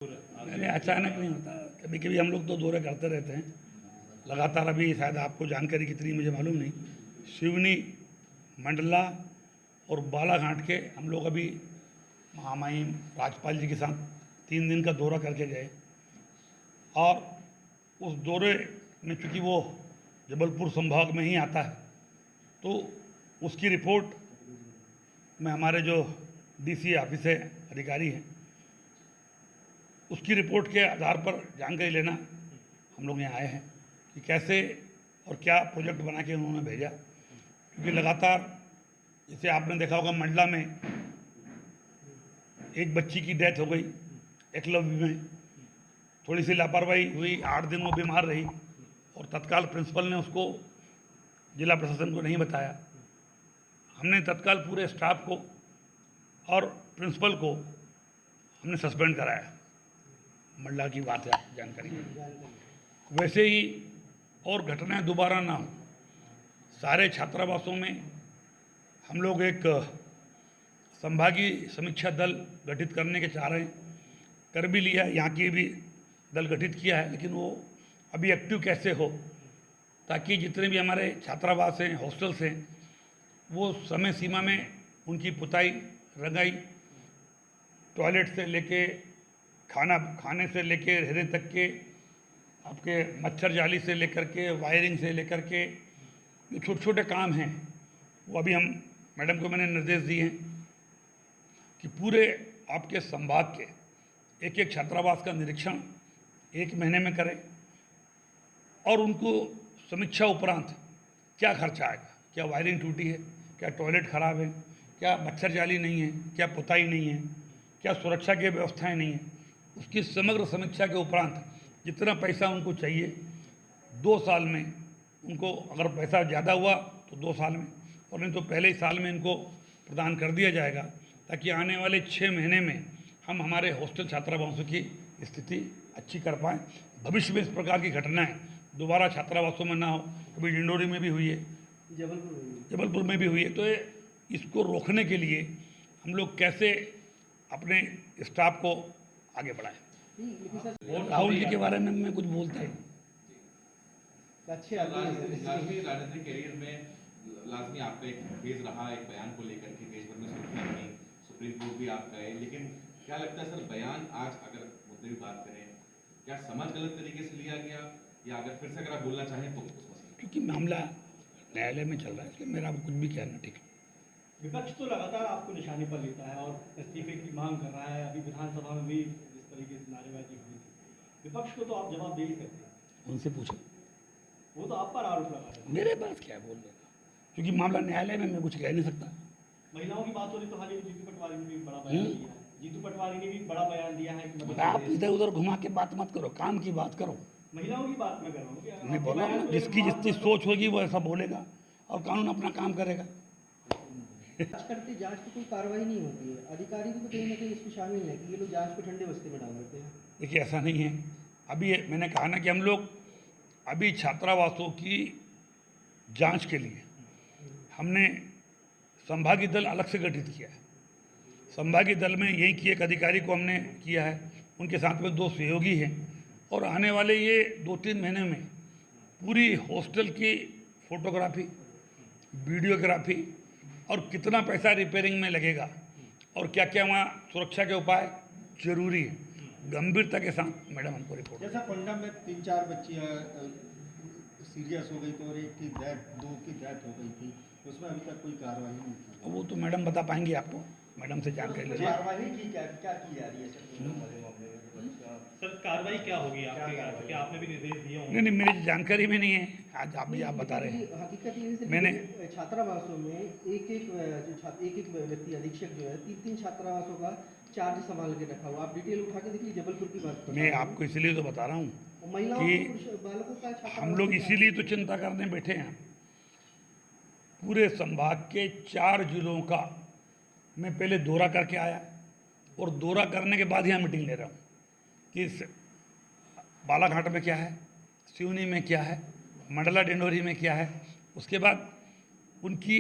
अरे अचानक नहीं होता, कभी कभी हम लोग तो दौरे करते रहते हैं लगातार। अभी शायद आपको जानकारी कितनी मुझे मालूम नहीं, सिवनी, मंडला और बालाघाट के हम लोग अभी महामहिम राज्यपाल जी के साथ 3 दिन का दौरा करके गए। और उस दौरे में चूँकि वो जबलपुर संभाग में ही आता है, तो उसकी रिपोर्ट में हमारे जो डीसी ऑफिस है, अधिकारी हैं, उसकी रिपोर्ट के आधार पर जानकारी लेना हम लोग यहाँ आए हैं कि कैसे और क्या प्रोजेक्ट बना के उन्होंने भेजा। क्योंकि लगातार जैसे आपने देखा होगा, मंडला में एक बच्ची की डेथ हो गई एकलव्य में, थोड़ी सी लापरवाही हुई, 8 दिन वो बीमार रही और तत्काल प्रिंसिपल ने उसको जिला प्रशासन को नहीं बताया। हमने तत्काल पूरे स्टाफ को और प्रिंसिपल को हमने सस्पेंड कराया। मंडला की बात है, जानकारी वैसे ही और घटनाएं दोबारा ना हो, सारे छात्रावासों में हम लोग एक संभागीय समीक्षा दल गठित करने के चाह रहे हैं। कर भी लिया, यहाँ की भी दल गठित किया है, लेकिन वो अभी एक्टिव कैसे हो, ताकि जितने भी हमारे छात्रावास हैं, हॉस्टल्स हैं, वो समय सीमा में उनकी पुताई, रंगाई, टॉयलेट से लेके खाने से लेके रहने तक के, आपके मच्छर जाली से लेकर के, वायरिंग से लेकर के, जो छोटे छोटे काम हैं, वो अभी हम मैडम को मैंने निर्देश दिए हैं कि पूरे आपके संभाग के एक एक छात्रावास का निरीक्षण 1 महीने में करें और उनको समीक्षा उपरांत क्या खर्चा आएगा, क्या वायरिंग टूटी है, क्या टॉयलेट ख़राब है, क्या मच्छर जाली नहीं है, क्या पुताई नहीं है, क्या सुरक्षा की व्यवस्थाएं नहीं है, उसकी समग्र समीक्षा के उपरांत जितना पैसा उनको चाहिए 2 साल में, उनको अगर पैसा ज़्यादा हुआ तो 2 साल में, और नहीं तो पहले ही साल में इनको प्रदान कर दिया जाएगा, ताकि आने वाले 6 महीने में हम हमारे हॉस्टल छात्रावासों की स्थिति अच्छी कर पाएँ। भविष्य में इस प्रकार की घटनाएं दोबारा छात्रावासों में ना हो। कभी डिंडोरी में भी हुई है, जबलपुर में भी हुई है। तो इसको रोकने के लिए हम लोग कैसे अपने स्टाफ को आगे बढ़ाएं। और राहुल जी के बारे में मैं कुछ बोलता ही अच्छे राजनीतिक करियर में लाजमी आपका एक फेज रहा, एक बयान को लेकर के देश भर में सुर्खियां बनी, सुप्रीम कोर्ट भी आप गए, लेकिन क्या लगता है सर, बयान आज अगर मुद्दे की बात करें, क्या समझ गलत तरीके से लिया गया, या अगर फिर से अगर आप बोलना चाहें तो उस मसले? क्योंकि मामला न्यायालय में चल रहा है, इसलिए मेरा कुछ भी कहना ठीक है। विपक्ष तो लगातार आपको निशाने पर लेता है और इस्तीफे की मांग कर रहा है। अभी विधानसभा में भी जिस तरीके से नारेबाजी हुई थी, विपक्ष को तो आप जवाब दे ही सकते हैं। उनसे पूछो, वो तो आप पर आरोप लगा रहे हैं। मेरे पास क्या बोल देगा, क्योंकि मामला न्यायालय में मैं कुछ कह नहीं सकता। महिलाओं की बात हो रही तो हाल ही में जीतू पटवारी ने भी बड़ा बयान दिया है। जीतू पटवारी ने भी बड़ा बयान दिया है कि आप इधर उधर घुमा के बात मत करो, काम की बात करो। महिलाओं की बात मैं कर रहा हूँ। मैं बोला ना, जिसकी जितनी सोच होगी वो ऐसा बोलेगा और कानून अपना काम करेगा। जांच करते जांच की कोई कार्रवाई नहीं होती है, अधिकारी भी तो कहीं ना कहीं इसमें शामिल है कि ये लोग जांच को ठंडे बस्ते में डाल देते हैं। देखिए, ऐसा नहीं है। अभी मैंने कहा ना कि हम लोग अभी छात्रावासों की जांच के लिए हमने संभागीय दल अलग से गठित किया है। संभागीय दल में यही की एक अधिकारी को हमने किया है, उनके साथ में 2 सहयोगी हैं, और आने वाले ये 2-3 महीने में पूरी हॉस्टल की फोटोग्राफी, वीडियोग्राफी और कितना पैसा रिपेयरिंग में लगेगा और क्या क्या वहाँ सुरक्षा के उपाय जरूरी है, गंभीरता के साथ मैडम हमको रिपोर्ट। जैसा पंडा में 3-4 बच्चियाँ सीरियस हो गई थी और एक की डेथ, 2 की डेथ हो गई थी, उसमें अभी तक कोई कार्रवाई नहीं की। वो तो मैडम बता पाएंगे आपको, मैडम से जानकारी ले। कार्रवाई की क्या की जा रही है सर? सर कार्रवाई क्या होगी आपके, क्या आपने भी निर्देश दिए होंगे? नहीं, मेरी जानकारी में नहीं है, आज आप बता रहे हैं। हकीकत ये है मैंने छात्रावासों में एक एक व्यक्ति अधीक्षक जो है 3-3 छात्रावासों का चार्ज संभाल के रखा हुआ। आप डिटेल उठा के देखिए, जबलपुर की बात मैं आपको इसलिए तो बता रहा हूँ कि बालकों का हम लोग इसीलिए तो चिंता करने बैठे हैं। पूरे संभाग के 4 जिलों का मैं पहले दौरा करके आया, और दौरा करने के बाद यहाँ मीटिंग ले रहा हूँ कि बालाघाट में क्या है, सिवनी में क्या है, मंडला डिंडोरी में क्या है, उसके बाद उनकी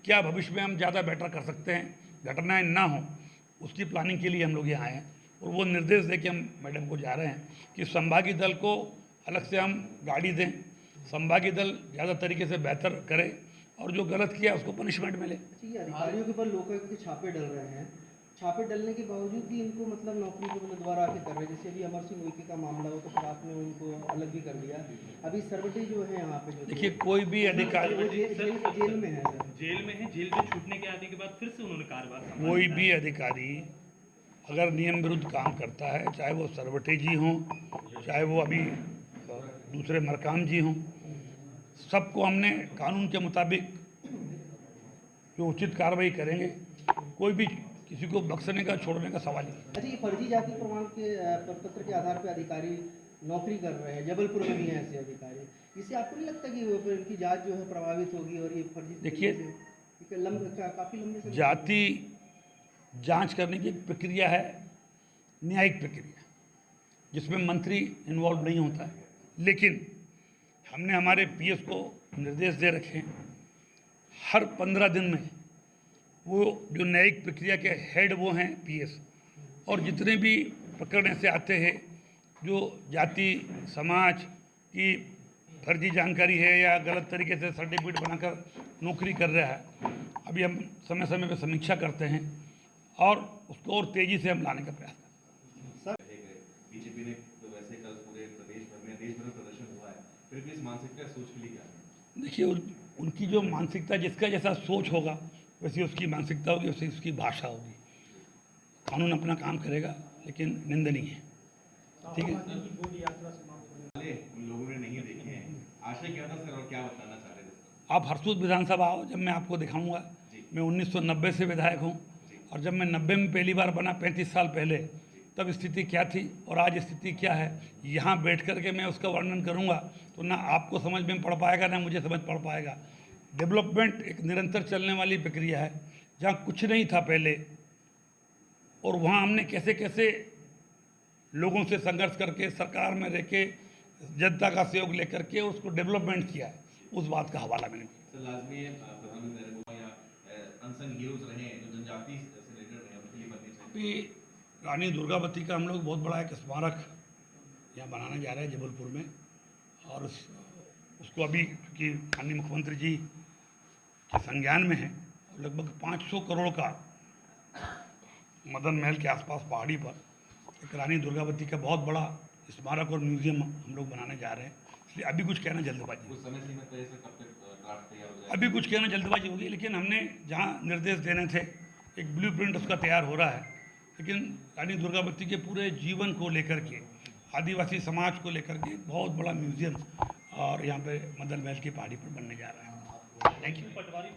क्या भविष्य में हम ज़्यादा बेटर कर सकते हैं, घटनाएं ना हो, उसकी प्लानिंग के लिए हम लोग यहाँ आए हैं। और वो निर्देश दे के हम मैडम को जा रहे हैं कि संभागीय दल को अलग से हम गाड़ी दें, संभागीय दल ज़्यादा तरीके से बेहतर करे और जो गलत किया उसको पनिशमेंट मिले। अच्छा, ये अधिकारियों के ऊपर लोकायुक्त के छापे डल रहे हैं, छापे डलने के बावजूद भी इनको मतलब नौकरी पे मतलब दोबारा आके कर रहे हैं। जैसे अभी अमर सिंह उइके का मामला हो तो फिर आपने उनको अलग भी कर दिया। अभी सरवटे जो है यहाँ पे जो देखिए, कोई भी अधिकारी, वो जेल में है सर। जेल में है, जेल में छूटने के आने के बाद फिर से उन्होंने कार्यभार संभाला। कोई भी अधिकारी अगर नियम विरुद्ध काम करता है, चाहे वो सरवटे जी हों, चाहे वो अभी दूसरे मरकाम जी हों, सबको हमने कानून के मुताबिक जो उचित कार्रवाई करेंगे। कोई भी किसी को बख्शने का, छोड़ने का सवाल नहीं। अच्छा, ये फर्जी जाति प्रमाण के पत्र के आधार पर अधिकारी नौकरी कर रहे हैं, जबलपुर में भी हैं ऐसे अधिकारी, इससे आपको नहीं लगता कि वो फिर इनकी जांच जो है प्रभावित होगी और ये फर्जी देखिए, काफ़ी लंबे समय जाति जांच करने की एक प्रक्रिया है, न्यायिक प्रक्रिया, जिसमें मंत्री इन्वॉल्व नहीं होता है। लेकिन हमने हमारे पीएस को निर्देश दे रखे हैं, हर 15 दिन में वो जो न्यायिक प्रक्रिया के हेड वो हैं पीएस, और जितने भी प्रकरण ऐसे आते हैं जो जाति समाज की फर्जी जानकारी है या गलत तरीके से सर्टिफिकेट बनाकर नौकरी कर रहा है, अभी हम समय समय पर समीक्षा करते हैं और उसको और तेज़ी से हम लाने का प्रयास करते हैं। बीजेपी ने तो वैसे कल पूरे देश भर में प्रदर्शन हुआ है, फिर भी इस मानसिकता सोच के लिए क्या है? देखिए, उनकी जो मानसिकता, जिसका जैसा सोच होगा वैसी उसकी मानसिकता होगी, वैसी उसकी भाषा होगी। कानून अपना काम करेगा, लेकिन निंदनीय है। ठीक है, उन लोगों ने नहीं देखे हैं, आशय क्या था सर और क्या बताना चाह रहे थे? आप हरसूद विधानसभा आओ, जब मैं आपको दिखाऊंगा। मैं 1990 से विधायक हूँ, और जब मैं 90 में पहली बार बना 35 साल पहले, तब स्थिति क्या थी और आज स्थिति क्या है, यहाँ बैठ कर के मैं उसका वर्णन करूँगा तो ना आपको समझ में पड़ पाएगा ना मुझे समझ पड़ पाएगा। डेवलपमेंट एक निरंतर चलने वाली प्रक्रिया है, जहाँ कुछ नहीं था पहले और वहाँ हमने कैसे कैसे लोगों से संघर्ष करके, सरकार में रह के, जनता का सहयोग लेकर के उसको डेवलपमेंट किया है, उस बात का हवाला मैंने दिया। सर लाजमी प्रधानमंत्री नरेंद्र मोदी या अनसंग हीरोज रहे हैं जो जनजाति से रिलेटेड रहे, उनके लिए बननी चाहिए। अभी रानी दुर्गावती का हम लोग बहुत बड़ा एक स्मारक यहाँ बनाने जा रहे हैं जबलपुर में, और उसको अभी क्योंकि माननीय मुख्यमंत्री जी के संज्ञान में है, लगभग 500 करोड़ का मदन महल के आसपास पहाड़ी पर एक रानी दुर्गावती का बहुत बड़ा स्मारक और म्यूजियम हम लोग बनाने जा रहे हैं। इसलिए अभी कुछ कहना जल्दबाजी, कुछ समय सीमा तय से कब तक ड्राफ्ट तैयार हो जाएगा? अभी कुछ कहना जल्दबाजी होगी, लेकिन हमने जहाँ निर्देश देने थे एक ब्लूप्रिंट उसका तैयार हो रहा है। लेकिन रानी दुर्गावती के पूरे जीवन को लेकर के, आदिवासी समाज को लेकर के बहुत बड़ा म्यूजियम और यहाँ पे मदन महल की पहाड़ी पर बनने जा रहा है। Thank you.